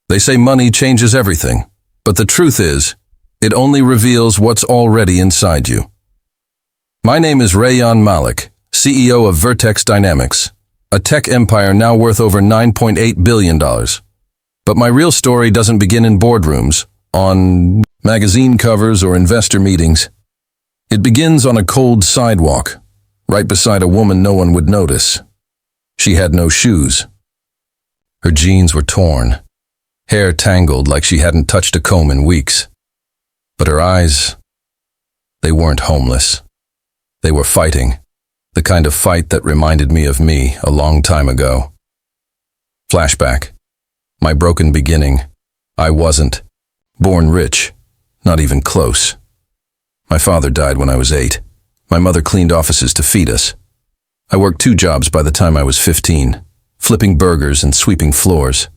They say money changes everything, but the truth is, it only reveals what's already inside you. My name is Rayan Malik, CEO of Vertex Dynamics, a tech empire now worth over $9.8 billion. But my real story doesn't begin in boardrooms, on magazine covers or investor meetings. It begins on a cold sidewalk, right beside a woman no one would notice. She had no shoes. Her jeans were torn, hair tangled like she hadn't touched a comb in weeks. But her eyes, they weren't homeless. They were fighting, the kind of fight that reminded me of me a long time ago. Flashback. My broken beginning. I wasn't born rich, not even close. My father died when I was 8. My mother cleaned offices to feed us. I worked 2 jobs by the time I was 15, flipping burgers and sweeping floors.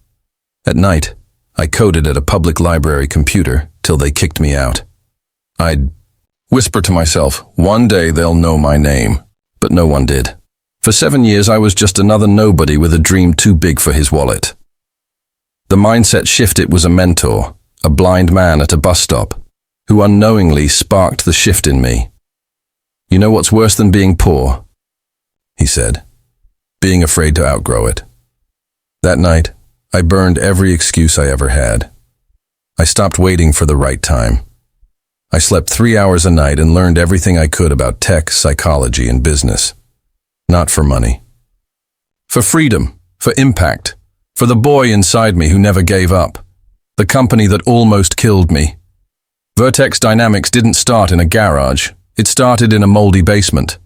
At night, I coded at a public library computer till they kicked me out. I'd whisper to myself, one day they'll know my name, but no one did. For 7 years, I was just another nobody with a dream too big for his wallet. The mindset shift it was a mentor, a blind man at a bus stop, who unknowingly sparked the shift in me. You know what's worse than being poor? He said, being afraid to outgrow it. That night, I burned every excuse I ever had. I stopped waiting for the right time. I slept 3 hours a night and learned everything I could about tech, psychology, and business. Not for money. For freedom, for impact, for the boy inside me who never gave up. The company that almost killed me. Vertex Dynamics didn't start in a garage. It started in a moldy basement.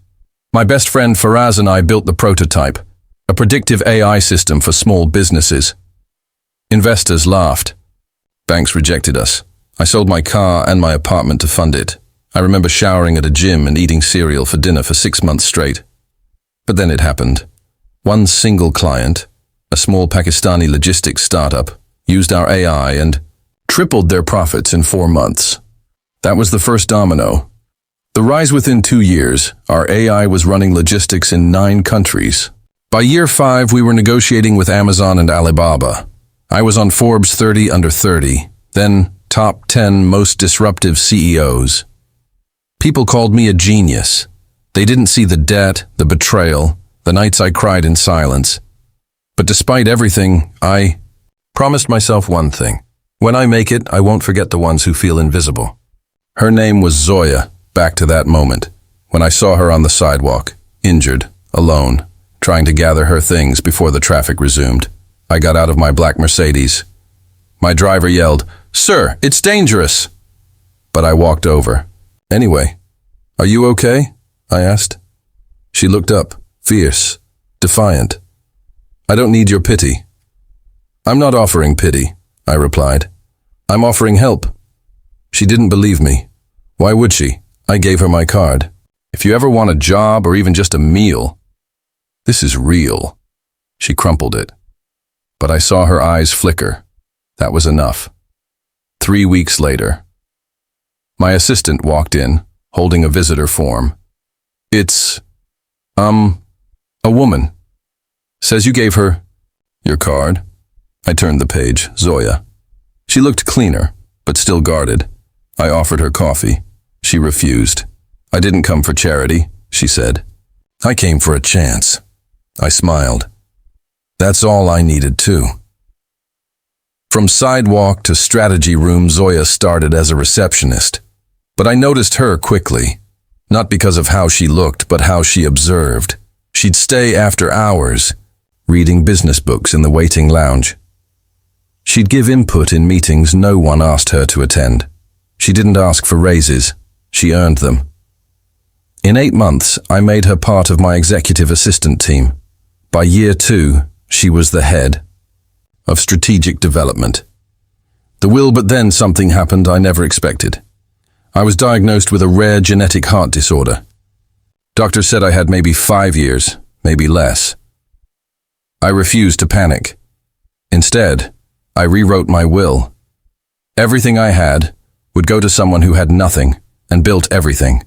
My best friend Faraz and I built the prototype, a predictive AI system for small businesses. Investors laughed. Banks rejected us. I sold my car and my apartment to fund it. I remember showering at a gym and eating cereal for dinner for 6 months straight. But then it happened. One single client, a small Pakistani logistics startup, used our AI and tripled their profits in 4 months. That was the first domino. The rise within 2 years, our AI was running logistics in 9 countries. By year 5, we were negotiating with Amazon and Alibaba. I was on Forbes 30 under 30, then top 10 most disruptive CEOs. People called me a genius. They didn't see the debt, the betrayal, the nights I cried in silence. But despite everything, I promised myself one thing. When I make it, I won't forget the ones who feel invisible. Her name was Zoya, back to that moment, when I saw her on the sidewalk, injured, alone, trying to gather her things before the traffic resumed. I got out of my black Mercedes. My driver yelled, "Sir, it's dangerous!" But I walked over. "Anyway, are you okay?" I asked. She looked up, fierce, defiant. "I don't need your pity." "I'm not offering pity," I replied. "I'm offering help." She didn't believe me. Why would she? I gave her my card. "If you ever want a job or even just a meal, this is real." She crumpled it. But I saw her eyes flicker. That was enough. 3 weeks later, my assistant walked in, holding a visitor form. "It's, a woman. Says you gave her your card." I turned the page. Zoya. She looked cleaner, but still guarded. I offered her coffee. She refused. "I didn't come for charity," she said. "I came for a chance." I smiled. That's all I needed too. From sidewalk to strategy room, Zoya started as a receptionist. But I noticed her quickly. Not because of how she looked, but how she observed. She'd stay after hours, reading business books in the waiting lounge. She'd give input in meetings no one asked her to attend. She didn't ask for raises. She earned them. In 8 months, I made her part of my executive assistant team. By year 2, she was the head of strategic development. But then something happened I never expected. I was diagnosed with a rare genetic heart disorder. Doctors said I had maybe 5 years, maybe less. I refused to panic. Instead, I rewrote my will. Everything I had would go to someone who had nothing and built everything.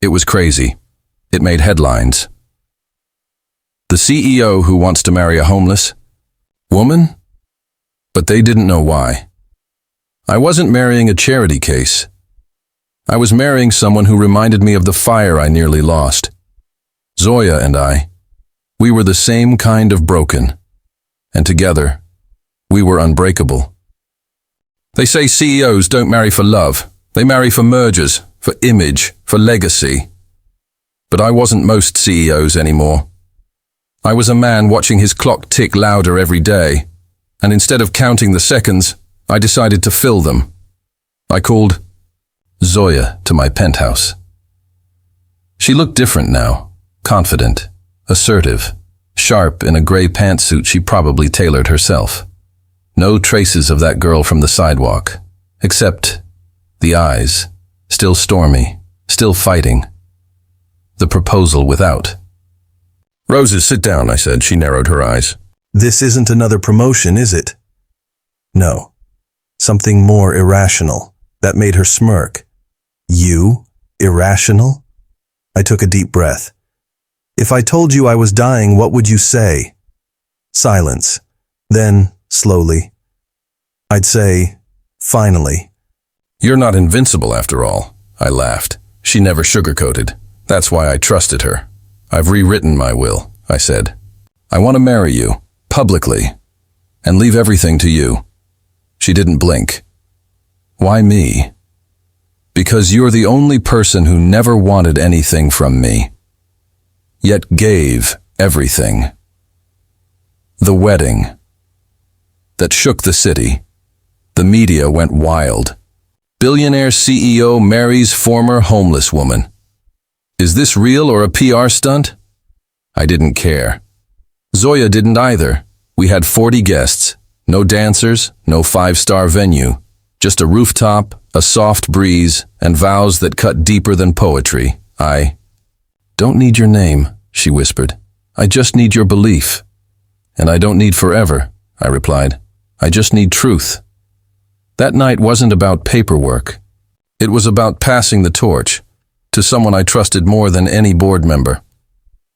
It was crazy. It made headlines. The CEO who wants to marry a homeless woman? But they didn't know why. I wasn't marrying a charity case. I was marrying someone who reminded me of the fire I nearly lost. Zoya and I, we were the same kind of broken. And together, we were unbreakable. They say CEOs don't marry for love. They marry for mergers, for image, for legacy. But I wasn't most CEOs anymore. I was a man watching his clock tick louder every day, and instead of counting the seconds, I decided to fill them. I called Zoya to my penthouse. She looked different now, confident, assertive, sharp in a gray pantsuit she probably tailored herself. No traces of that girl from the sidewalk, except the eyes, still stormy, still fighting. The proposal without. "Roses, sit down," I said. She narrowed her eyes. "This isn't another promotion, is it?" No. Something more irrational. That made her smirk. "You? Irrational?" I took a deep breath. "If I told you I was dying, what would you say?" Silence. Then, slowly, I'd say, "Finally." "You're not invincible after all," I laughed. She never sugarcoated. That's why I trusted her. "I've rewritten my will," I said. "I want to marry you, publicly, and leave everything to you." She didn't blink. "Why me?" "Because you're the only person who never wanted anything from me, yet gave everything." The wedding that shook the city. The media went wild. Billionaire CEO marries former homeless woman. Is this real or a PR stunt? I didn't care. Zoya didn't either. We had 40 guests, no dancers, no five-star venue, just a rooftop, a soft breeze, and vows that cut deeper than poetry. "I don't need your name," she whispered. "I just need your belief." "And I don't need forever," I replied. "I just need truth." That night wasn't about paperwork. It was about passing the torch to someone I trusted more than any board member.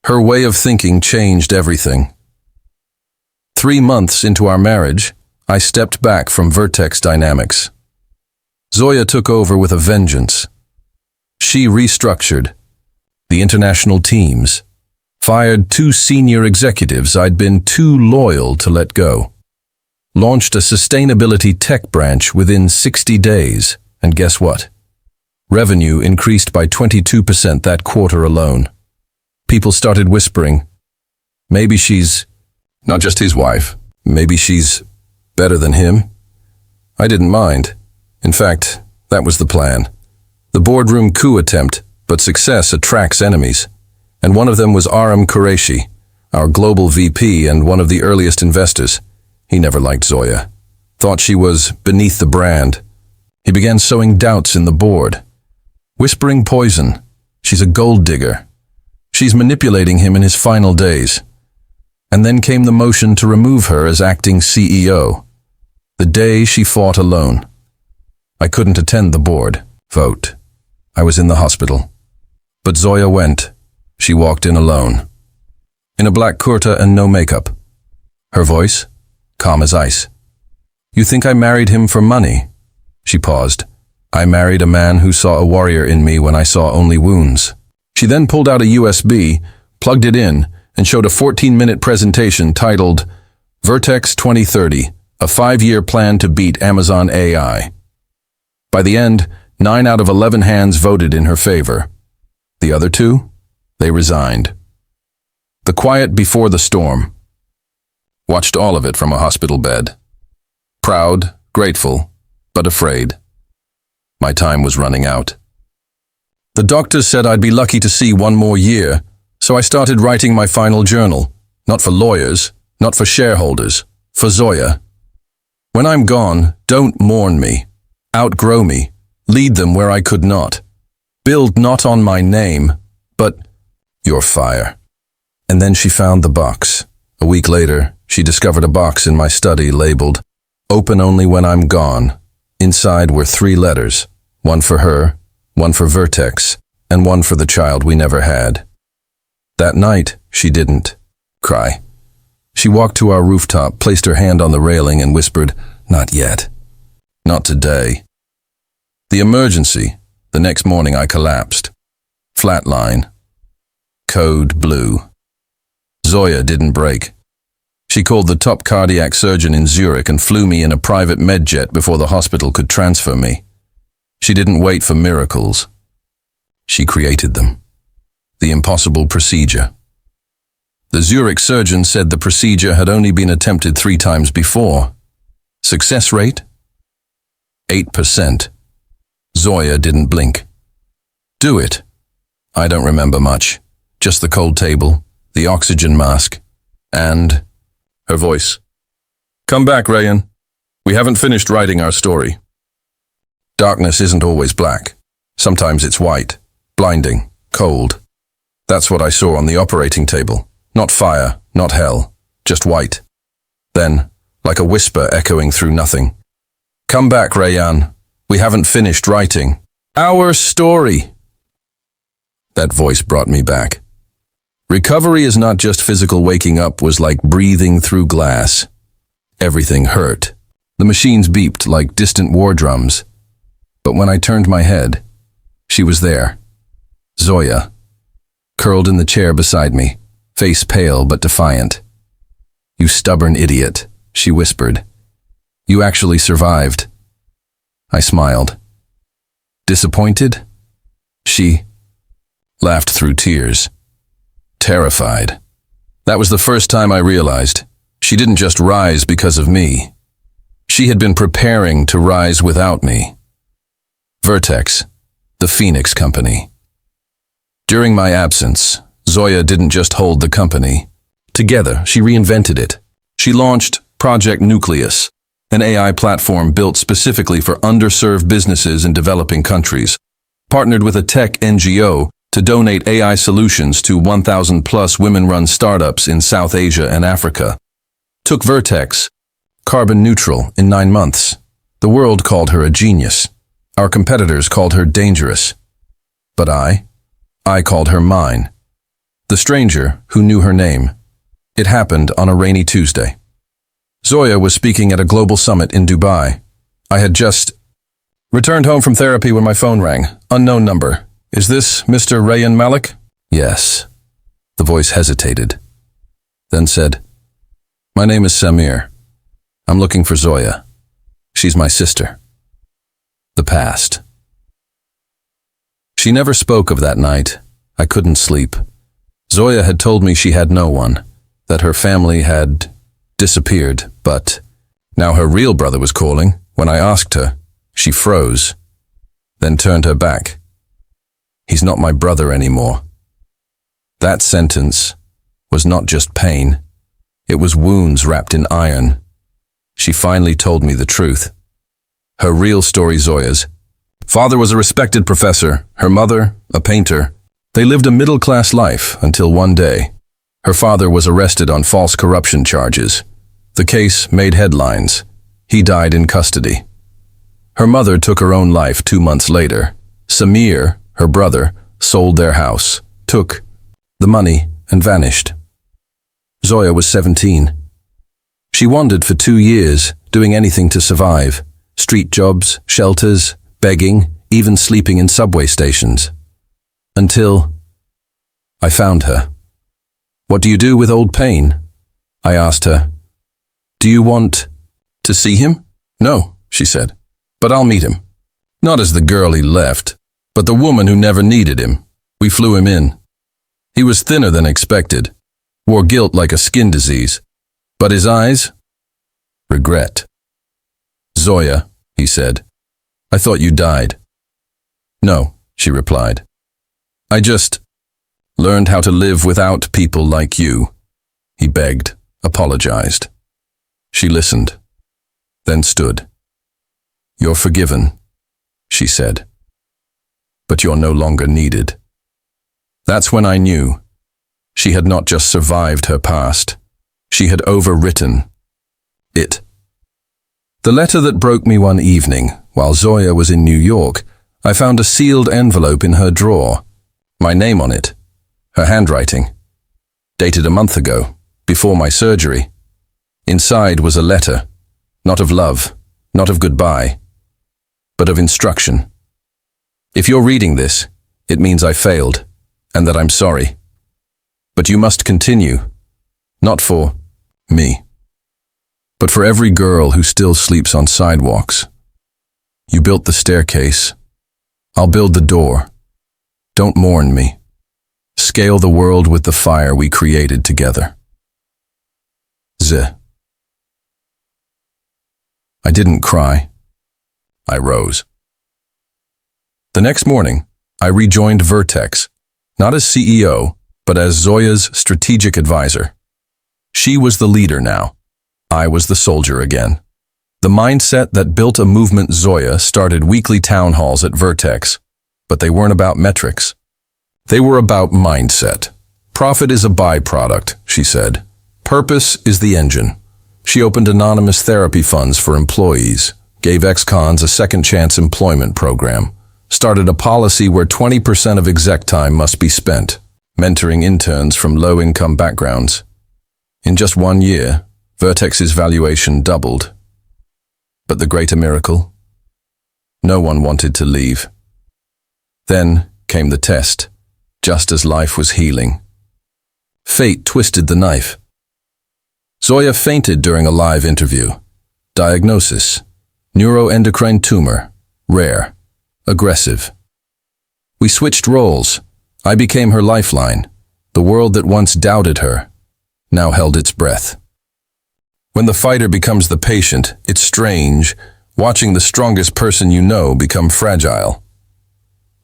Her way of thinking changed everything. 3 months into our marriage, I stepped back from Vertex Dynamics. Zoya took over with a vengeance. She restructured the international teams, fired 2 senior executives I'd been too loyal to let go, launched a sustainability tech branch within 60 days, and guess what? Revenue increased by 22% that quarter alone. People started whispering, maybe she's not just his wife, maybe she's better than him. I didn't mind. In fact, that was the plan. The boardroom coup attempt, but success attracts enemies. And one of them was Aram Qureshi, our global VP and one of the earliest investors. He never liked Zoya, thought she was beneath the brand. He began sowing doubts in the board, whispering poison. She's a gold digger. She's manipulating him in his final days. And then came the motion to remove her as acting CEO. The day she fought alone. I couldn't attend the board vote. I was in the hospital. But Zoya went. She walked in alone, in a black kurta and no makeup. Her voice, calm as ice. "You think I married him for money?" She paused. "I married a man who saw a warrior in me when I saw only wounds." She then pulled out a USB, plugged it in, and showed a 14-minute presentation titled Vertex 2030, a 5-year plan to beat Amazon AI. By the end, 9 out of 11 hands voted in her favor. The other 2? They resigned. The quiet before the storm. Watched all of it from a hospital bed. Proud, grateful, but afraid. My time was running out. The doctors said I'd be lucky to see 1 more year, so I started writing my final journal. Not for lawyers, not for shareholders, for Zoya. When I'm gone, don't mourn me. Outgrow me. Lead them where I could not. Build not on my name, but your fire. And then she found the box. A week later, she discovered a box in my study labeled, "Open only when I'm gone." Inside were 3 letters, 1 for her, 1 for Vertex, and 1 for the child we never had. That night, she didn't cry. She walked to our rooftop, placed her hand on the railing and whispered, "Not yet. Not today." The emergency. The next morning I collapsed. Flatline. Code blue. Zoya didn't break. She called the top cardiac surgeon in Zurich and flew me in a private medjet before the hospital could transfer me. She didn't wait for miracles. She created them. The impossible procedure. The Zurich surgeon said the procedure had only been attempted 3 times before. Success rate? 8%. Zoya didn't blink. Do it. I don't remember much. Just the cold table, the oxygen mask, and her voice. "Come back, Rayan. We haven't finished writing our story." Darkness isn't always black. Sometimes it's white, blinding, cold. That's what I saw on the operating table. Not fire, not hell, just white. Then, like a whisper echoing through nothing. "Come back, Rayan. We haven't finished writing our story." That voice brought me back. Recovery is not just physical. Waking up was like breathing through glass. Everything hurt. The machines beeped like distant war drums. But when I turned my head, she was there. Zoya, curled in the chair beside me, face pale but defiant. "You stubborn idiot," she whispered. "You actually survived." I smiled. Disappointed? She laughed through tears. Terrified. That was the first time I realized she didn't just rise because of me. She had been preparing to rise without me. Vertex, the Phoenix Company. During my absence, Zoya didn't just hold the company. Together, she reinvented it. She launched Project Nucleus, an AI platform built specifically for underserved businesses in developing countries, partnered with a tech NGO to donate AI solutions to 1,000+ women-run startups in South Asia and Africa. Took Vertex, carbon neutral, in 9 months. The world called her a genius. Our competitors called her dangerous. But I called her mine. The stranger who knew her name. It happened on a rainy Tuesday. Zoya was speaking at a global summit in Dubai. I had just returned home from therapy when my phone rang. Unknown number. "Is this Mr. Rayan Malik?" "Yes." The voice hesitated, then said, "My name is Samir. I'm looking for Zoya. She's my sister." The past. She never spoke of that night. I couldn't sleep. Zoya had told me she had no one, that her family had disappeared, but now her real brother was calling. When I asked her, she froze, then turned her back. "He's not my brother anymore." That sentence was not just pain. It was wounds wrapped in iron. She finally told me the truth. Her real story. Zoya's father was a respected professor, her mother, a painter. They lived a middle-class life until one day, her father was arrested on false corruption charges. The case made headlines. He died in custody. Her mother took her own life 2 months later. Samir, her brother, sold their house, took the money, and vanished. Zoya was 17. She wandered for 2 years, doing anything to survive. Street jobs, shelters, begging, even sleeping in subway stations. Until I found her. "What do you do with old pain?" I asked her. "Do you want to see him?" "No," she said, "but I'll meet him. Not as the girl he left, but the woman who never needed him. We flew him in. He was thinner than expected, wore guilt like a skin disease, but his eyes? Regret." "Zoya," he said, "I thought you died." "No," she replied. "I just learned how to live without people like you." He begged, apologized. She listened, then stood. "You're forgiven," she said, "but you're no longer needed." That's when I knew she had not just survived her past, she had overwritten it. The letter that broke me one evening, while Zoya was in New York, I found a sealed envelope in her drawer. My name on it, her handwriting, dated a month ago, before my surgery. Inside was a letter, not of love, not of goodbye, but of instruction. If you're reading this, it means I failed, and that I'm sorry. But you must continue, not for me, but for every girl who still sleeps on sidewalks. You built the staircase. I'll build the door. Don't mourn me. Scale the world with the fire we created together. Z. I didn't cry. I rose. The next morning, I rejoined Vertex, not as CEO, but as Zoya's strategic advisor. She was the leader now. I was the soldier again. The mindset that built a movement. Zoya started weekly town halls at Vertex, but they weren't about metrics. They were about mindset. Profit is a byproduct, she said. Purpose is the engine. She opened anonymous therapy funds for employees, gave ex-cons a second-chance employment program, started a policy where 20% of exec time must be spent, mentoring interns from low-income backgrounds. In just 1 year, Vertex's valuation doubled. But the greater miracle? No one wanted to leave. Then came the test, just as life was healing. Fate twisted the knife. Zoya fainted during a live interview. Diagnosis: neuroendocrine tumor, rare, aggressive. We switched roles. I became her lifeline. The world that once doubted her now held its breath. When the fighter becomes the patient, it's strange, watching the strongest person you know become fragile.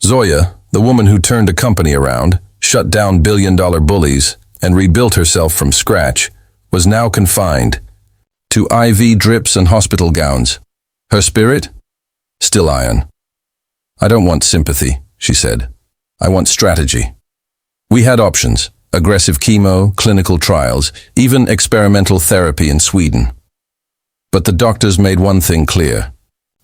Zoya, the woman who turned a company around, shut down billion-dollar bullies, and rebuilt herself from scratch, was now confined to IV drips and hospital gowns. Her spirit? Still iron. I don't want sympathy, she said. I want strategy. We had options: aggressive chemo, clinical trials, even experimental therapy in Sweden. But the doctors made one thing clear.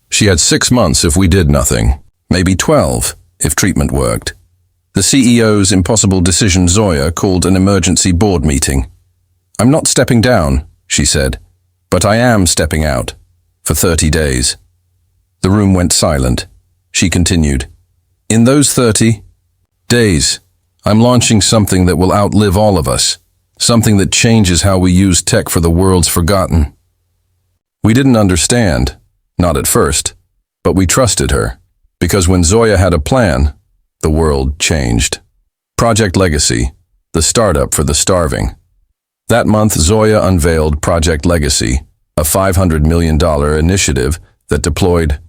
She had 6 months if we did nothing, maybe 12 if treatment worked. The CEO's impossible decision. Zoya called an emergency board meeting. I'm not stepping down, she said, but I am stepping out for 30 days. The room went silent. She continued, in those 30 days, I'm launching something that will outlive all of us, something that changes how we use tech for the world's forgotten. We didn't understand, not at first, but we trusted her, because when Zoya had a plan, the world changed. Project Legacy, the startup for the starving. That month, Zoya unveiled Project Legacy, a $500 million initiative that deployed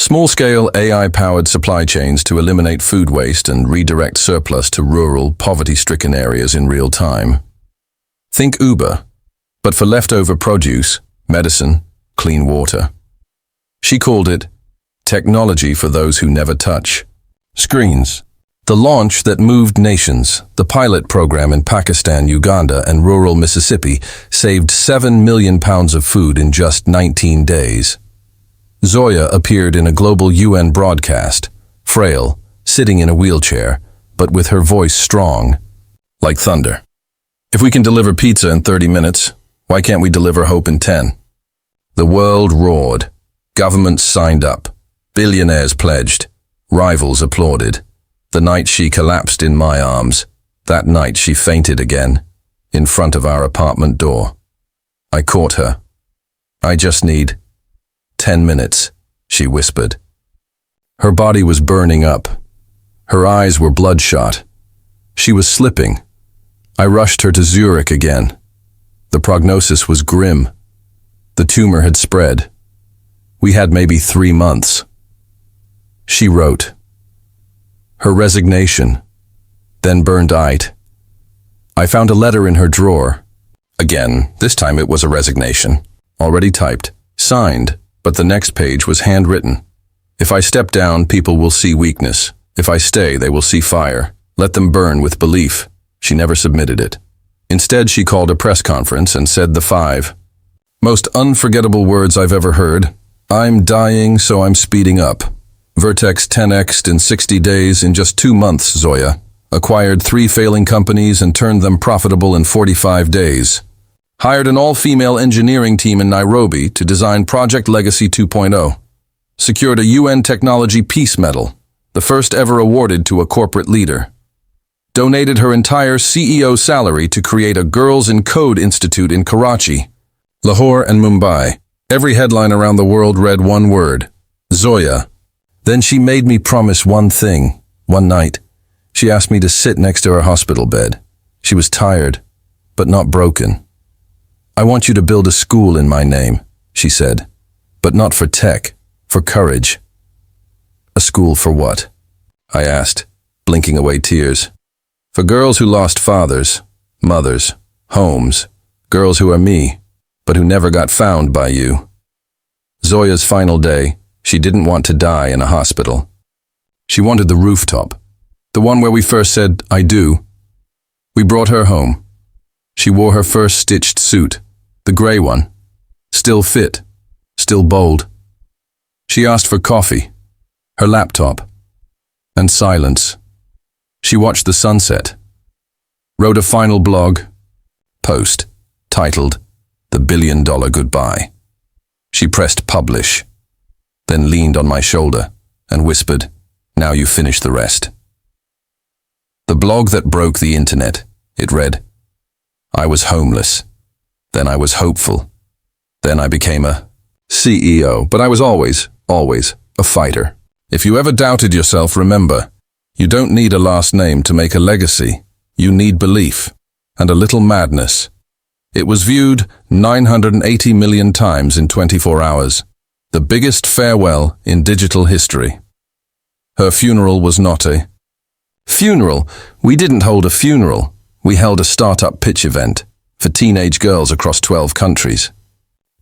small-scale AI-powered supply chains to eliminate food waste and redirect surplus to rural, poverty-stricken areas in real time. Think Uber, but for leftover produce, medicine, clean water. She called it technology for those who never touch. Screens. The launch that moved nations, the pilot program in Pakistan, Uganda, and rural Mississippi saved 7 million pounds of food in just 19 days. Zoya appeared in a global UN broadcast, frail, sitting in a wheelchair, but with her voice strong, like thunder. If we can deliver pizza in 30 minutes, why can't we deliver hope in 10? The world roared. Governments signed up. Billionaires pledged. Rivals applauded. The night she collapsed in my arms, that night she fainted again, in front of our apartment door. I caught her. I just need 10 minutes, she whispered. Her body was burning up. Her eyes were bloodshot. She was slipping. I rushed her to Zurich again. The prognosis was grim. The tumor had spread. We had maybe 3 months. She wrote her resignation, then burned it. I found a letter in her drawer. Again, this time it was a resignation, already typed, signed, but the next page was handwritten. If I step down, people will see weakness. If I stay, they will see fire. Let them burn with belief. She never submitted it. Instead, she called a press conference and said the 5 most unforgettable words I've ever heard. I'm dying, so I'm speeding up. Vertex 10x'd in 60 days in just 2 months, Zoya. Acquired 3 failing companies and turned them profitable in 45 days. Hired an all-female engineering team in Nairobi to design Project Legacy 2.0. Secured a UN Technology Peace Medal, the first ever awarded to a corporate leader. Donated her entire CEO salary to create a Girls in Code Institute in Karachi, Lahore and Mumbai. Every headline around the world read one word: Zoya. Then she made me promise one thing. One night, she asked me to sit next to her hospital bed. She was tired, but not broken. "I want you to build a school in my name," she said, "but not for tech, for courage." "A school for what?" I asked, blinking away tears. "For girls who lost fathers, mothers, homes, girls who are me, but who never got found by you." Zoya's final day, she didn't want to die in a hospital. She wanted the rooftop, the one where we first said, "I do." We brought her home. She wore her first stitched suit, the gray one, still fit, still bold. She asked for coffee, her laptop, and silence. She watched the sunset, wrote a final blog post titled "The $1 Billion Goodbye." She pressed publish, then leaned on my shoulder and whispered, "Now you finish the rest." The blog that broke the internet, it read, "I was homeless. Then I was hopeful. Then I became a CEO, but I was always a fighter. If you ever doubted yourself, remember, you don't need a last name to make a legacy. You need belief and a little madness." It was viewed 980 million times in 24 hours, the biggest farewell in digital history. Her funeral was not a funeral. We didn't hold a funeral. We held a startup pitch event for teenage girls across 12 countries.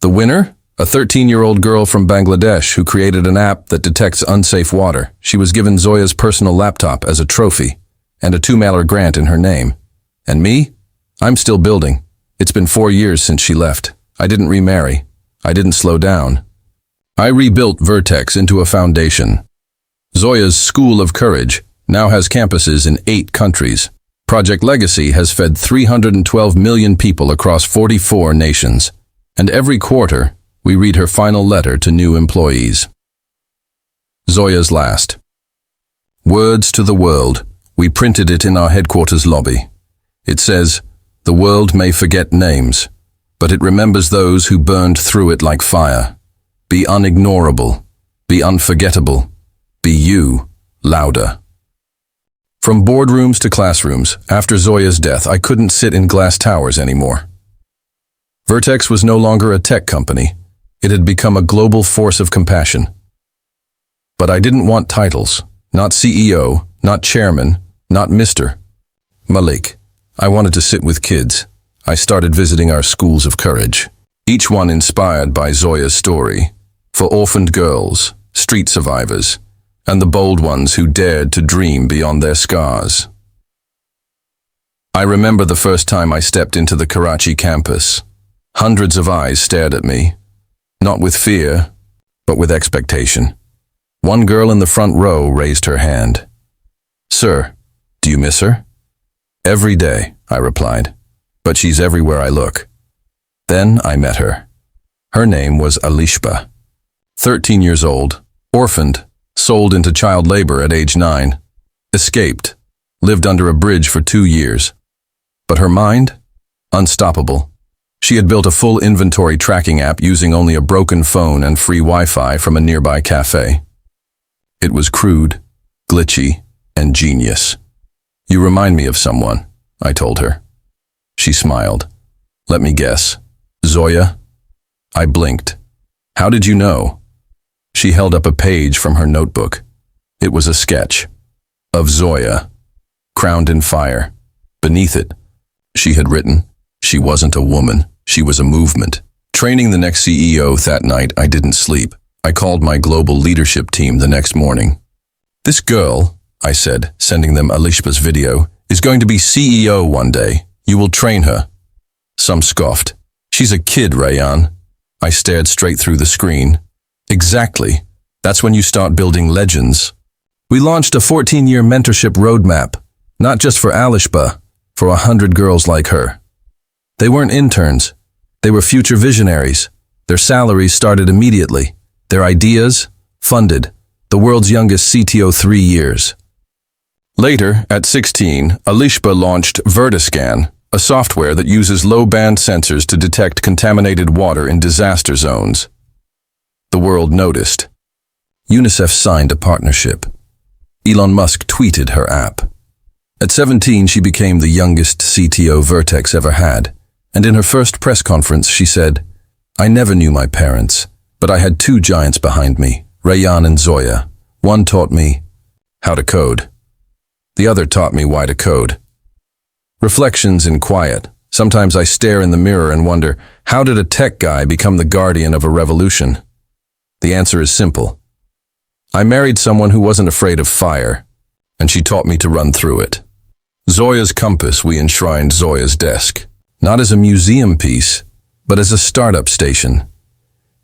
The winner? A 13-year-old girl from Bangladesh who created an app that detects unsafe water. She was given Zoya's personal laptop as a trophy and a $2 grant in her name. And me? I'm still building. It's been 4 years since she left. I didn't remarry. I didn't slow down. I rebuilt Vertex into a foundation. Zoya's School of Courage now has campuses in 8 countries. Project Legacy has fed 312 million people across 44 nations. And every quarter, we read her final letter to new employees. Zoya's last. Words to the world. We printed it in our headquarters lobby. It says, "The world may forget names, but it remembers those who burned through it like fire. Be unignorable. Be unforgettable. Be you, louder." From boardrooms to classrooms, after Zoya's death, I couldn't sit in glass towers anymore. Vertex was no longer a tech company. It had become a global force of compassion. But I didn't want titles, not CEO, not chairman, not Mr. Malik. I wanted to sit with kids. I started visiting our schools of courage, each one inspired by Zoya's story, for orphaned girls, street survivors, and the bold ones who dared to dream beyond their scars. I remember the first time I stepped into the Karachi campus. Hundreds of eyes stared at me, not with fear, but with expectation. One girl in the front row raised her hand. "Sir, do you miss her?" "Every day," I replied, "but she's everywhere I look." Then I met her. Her name was Alishba. 13 years old, orphaned, sold into child labor at age 9, escaped, lived under a bridge for 2 years. But her mind? Unstoppable. She had built a full inventory tracking app using only a broken phone and free Wi-Fi from a nearby cafe. It was crude, glitchy, and genius. "You remind me of someone," I told her. She smiled. "Let me guess. Zoya?" I blinked. "How did you know?" She held up a page from her notebook. It was a sketch of Zoya, crowned in fire. Beneath it, she had written, "She wasn't a woman, she was a movement." Training the next CEO that night, I didn't sleep. I called my global leadership team the next morning. "This girl," I said, sending them Alishba's video, "is going to be CEO one day. You will train her." Some scoffed. "She's a kid, Rayan." I stared straight through the screen. "Exactly. That's when you start building legends." We launched a 14-year mentorship roadmap, not just for Alishba, for 100 girls like her. They weren't interns. They were future visionaries. Their salaries started immediately. Their ideas, funded. The world's youngest CTO 3 years. Later, at 16, Elara launched Vertiscan, a software that uses low-band sensors to detect contaminated water in disaster zones. The world noticed. UNICEF signed a partnership. Elon Musk tweeted her app. At 17, she became the youngest CTO Vertex ever had, and in her first press conference she said, "I never knew my parents, but I had 2 giants behind me, Rayan and Zoya. One taught me how to code. The other taught me why to code." Reflections in quiet. Sometimes I stare in the mirror and wonder, how did a tech guy become the guardian of a revolution? The answer is simple. I married someone who wasn't afraid of fire, and she taught me to run through it. Zoya's compass, we enshrined Zoya's desk, not as a museum piece, but as a startup station.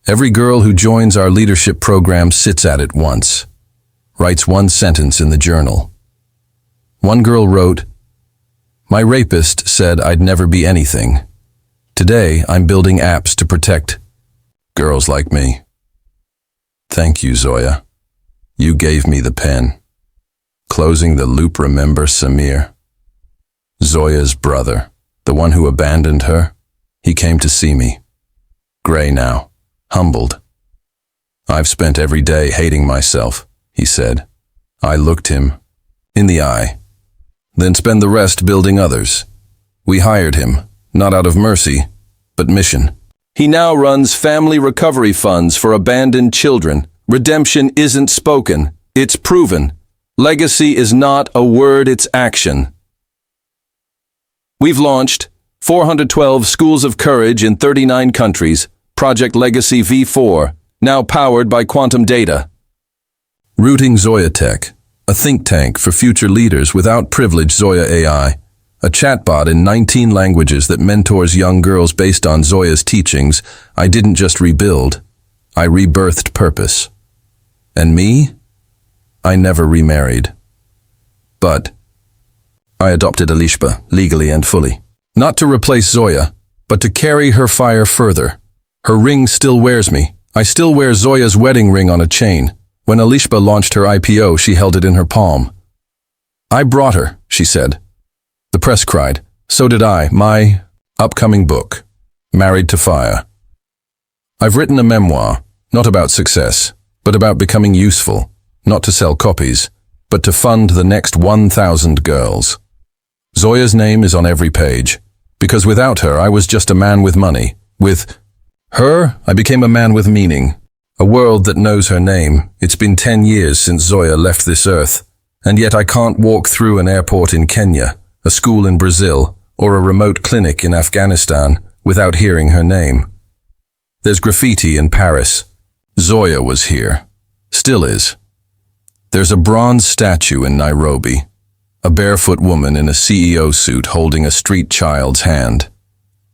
Every girl who joins our leadership program sits at it once, writes 1 sentence in the journal. One girl wrote, "My rapist said I'd never be anything. Today, I'm building apps to protect girls like me." Thank you, Zoya. You gave me the pen. Closing the loop, remember Samir? Zoya's brother, the one who abandoned her? He came to see me. Gray now, humbled. "I've spent every day hating myself," he said. I looked him in the eye. "Then spend the rest building others." We hired him, not out of mercy, but mission. He now runs family recovery funds for abandoned children. Redemption isn't spoken, it's proven. Legacy is not a word, it's action. We've launched 412 schools of courage in 39 countries, Project Legacy V4, now powered by quantum data. Rooting Zoya Tech, a think tank for future leaders without privilege. Zoya AI, a chatbot in 19 languages that mentors young girls based on Zoya's teachings. I didn't just rebuild, I rebirthed purpose. And me? I never remarried. But I adopted Elara, legally and fully. Not to replace Zoya, but to carry her fire further. Her ring still wears me. I still wear Zoya's wedding ring on a chain. When Elara launched her IPO, she held it in her palm. "I brought her," she said. The press cried. So did I. My upcoming book, Married to Fire. I've written a memoir, not about success, but about becoming useful, not to sell copies, but to fund the next 1,000 girls. Zoya's name is on every page, because without her, I was just a man with money. With her, I became a man with meaning. A world that knows her name. It's been 10 years since Zoya left this earth, and yet I can't walk through an airport in Kenya, a school in Brazil, or a remote clinic in Afghanistan without hearing her name. There's graffiti in Paris. Zoya was here. Still is. There's a bronze statue in Nairobi, a barefoot woman in a CEO suit holding a street child's hand.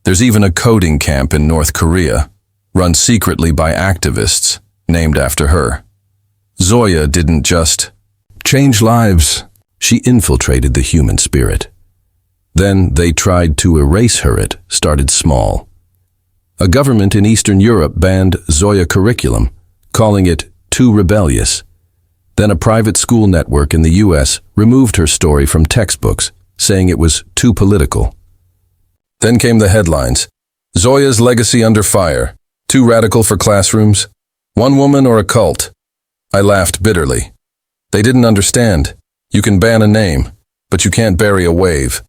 There's even a coding camp in North Korea, run secretly by activists, named after her. Zoya didn't just change lives, she infiltrated the human spirit. Then they tried to erase her. It started small. A government in Eastern Europe banned Zoya curriculum, calling it too rebellious. Then a private school network in the US removed her story from textbooks, saying it was too political. Then came the headlines. Zoya's legacy under fire. Too radical for classrooms? One woman or a cult? I laughed bitterly. They didn't understand. You can ban a name, but you can't bury a wave.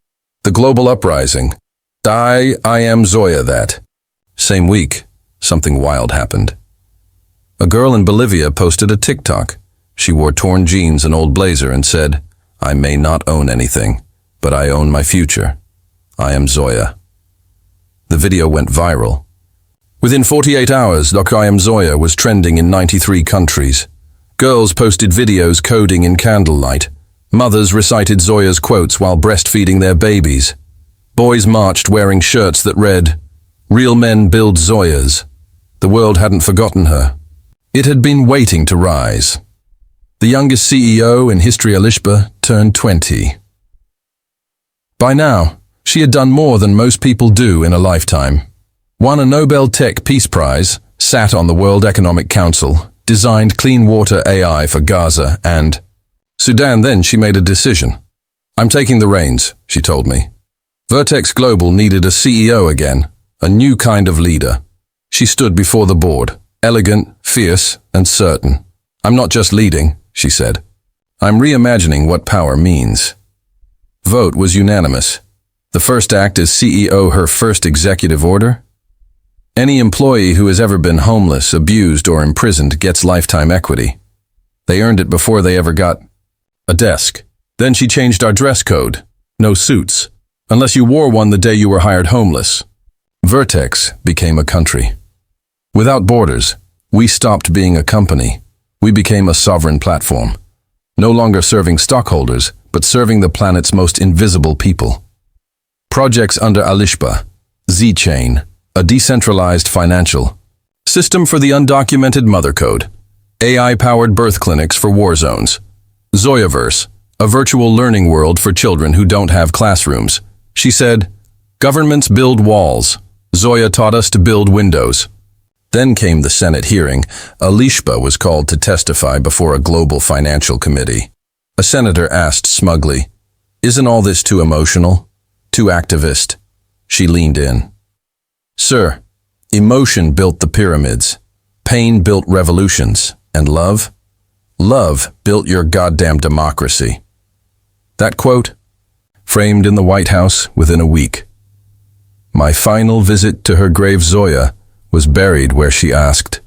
The global uprising. I am Zoya that. Same week, something wild happened. A girl in Bolivia posted a TikTok. She wore torn jeans and old blazer and said, "I may not own anything, but I own my future. I am Zoya." The video went viral. Within 48 hours, I Am Zoya was trending in 93 countries. Girls posted videos coding in candlelight. Mothers recited Zoya's quotes while breastfeeding their babies. Boys marched wearing shirts that read, "Real men build Zoyas." The world hadn't forgotten her. It had been waiting to rise. The youngest CEO in history, Elara, turned 20. By now, she had done more than most people do in a lifetime. won a Nobel Tech Peace Prize, sat on the World Economic Council, designed clean water AI for Gaza and Sudan. Then she made a decision. I'm taking the reins, she told me. Vertex Global needed a CEO again, a new kind of leader. She stood before the board, elegant, fierce, and certain. I'm not just leading, she said. I'm reimagining what power means. Vote was unanimous. The first act as CEO, her first executive order? Any employee who has ever been homeless, abused, or imprisoned gets lifetime equity. They earned it before they ever got a desk. Then she changed our dress code. No suits, unless you wore one the day you were hired homeless. Vertex became a country. Without borders, we stopped being a company. We became a sovereign platform. No longer serving stockholders, but serving the planet's most invisible people. Projects under Alishba, Z-Chain, a decentralized financial system for the undocumented mother code, AI-powered birth clinics for war zones, Zoyaverse, a virtual learning world for children who don't have classrooms. She said, governments build walls. Zoya taught us to build windows. Then came the Senate hearing. Alishba was called to testify before a global financial committee. A senator asked smugly, isn't all this too emotional? Too activist? She leaned in. Sir, emotion built the pyramids. Pain built revolutions. And love? Love built your goddamn democracy. That quote, framed in the White House within a week. My final visit to her grave, Zoya, was buried where she asked,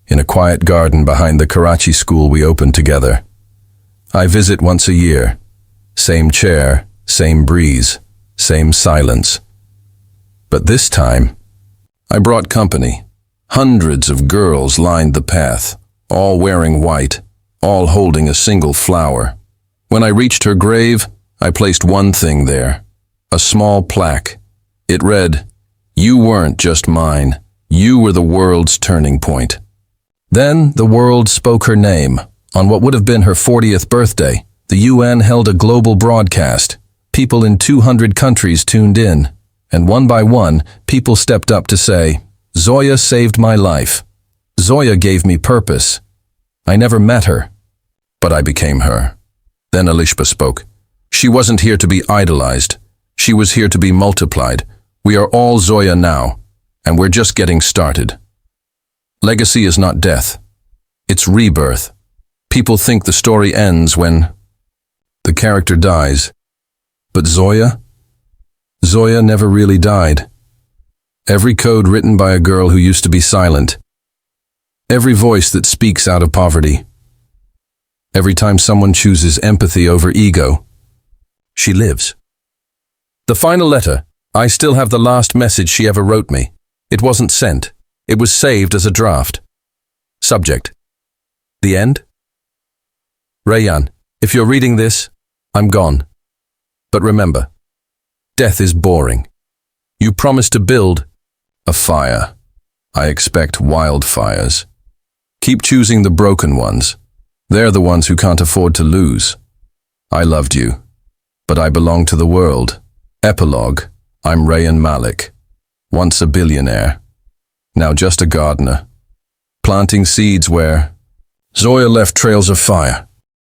in a quiet garden behind the Karachi school we opened together. I visit once a year. Same chair, same breeze, same silence. But this time, I brought company. Hundreds of girls lined the path, all wearing white, all holding a single flower. When I reached her grave, I placed one thing there, a small plaque. It read, you weren't just mine. You were the world's turning point. Then the world spoke her name. On what would have been her 40th birthday, the UN held a global broadcast. People in 200 countries tuned in, and one by one, people stepped up to say, Zoya saved my life. Zoya gave me purpose. I never met her, but I became her. Then Alishba spoke. She wasn't here to be idolized. She was here to be multiplied. We are all Zoya now, and we're just getting started. Legacy is not death. It's rebirth. People think the story ends when the character dies. But Zoya? Zoya never really died. Every code written by a girl who used to be silent. Every voice that speaks out of poverty. Every time someone chooses empathy over ego, she lives. The final letter. I still have the last message she ever wrote me. It wasn't sent. It was saved as a draft. Subject. The end? Rayan, if you're reading this, I'm gone. But remember, death is boring. You promised to build a fire. I expect wildfires. Keep choosing the broken ones. They're the ones who can't afford to lose. I loved you, but I belong to the world. Epilogue. I'm Rayan Malik. Once a billionaire. Now just a gardener. Planting seeds where Zoya left trails of fire.